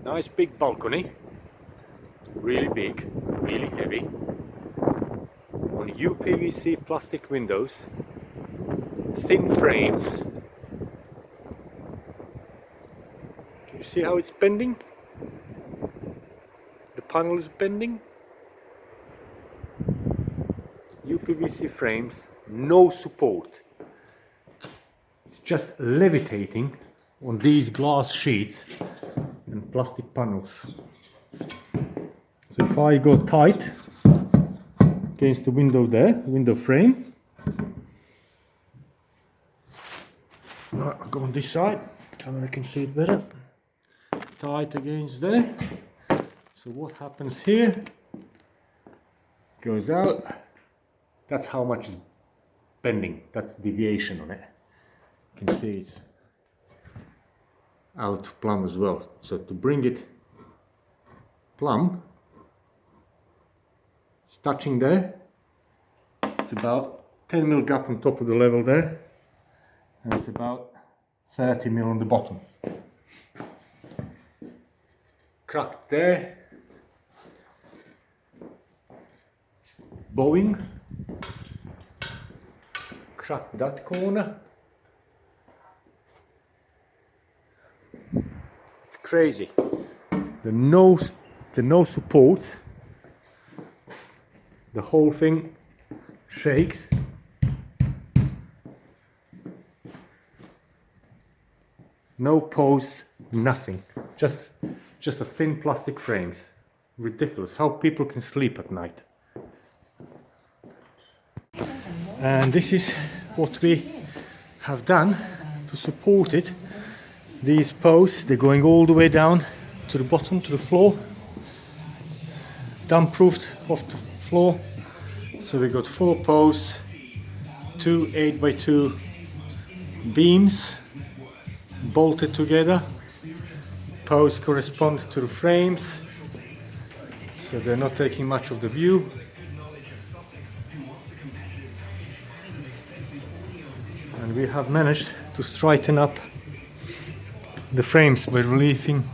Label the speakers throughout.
Speaker 1: Nice big balcony, really big, really heavy, on uPVC plastic windows, thin frames. Can you see how it's bending? The panel is bending. uPVC frames, no support. It's just levitating on these glass sheets and plastic panels. So if I go tight against the window there, window frame, I'll go on this side, camera can see it better, tight against there. So what happens here, goes out, that's how much is bending, that's deviation on it. You can see it's out plumb as well. So to bring it plumb, it's touching there, it's about 10 mm gap on top of the level there, and it's about 30 mm on the bottom. Cracked there, bowing, cracked that corner. It's crazy. The no supports. The whole thing shakes. No posts, nothing. Just a thin plastic frames. Ridiculous. How people can sleep at night. And this is what we have done to support it. These posts, they're going all the way down to the bottom, to the floor, damp-proofed off the floor. So we got 4 posts, 2 8x2 beams bolted together. Posts correspond to the frames, so they're not taking much of the view. And we have managed to straighten up the frames by releasing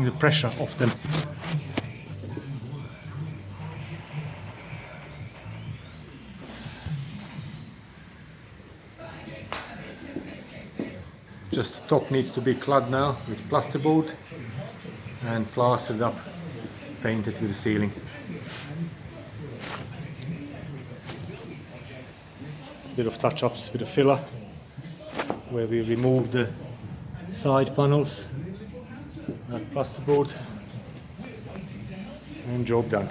Speaker 1: the pressure off them. Just the top needs to be clad now with plasterboard and plastered up, painted with the ceiling. Bit of touch-ups with the filler, where we remove the side panels, add plasterboard, and job done.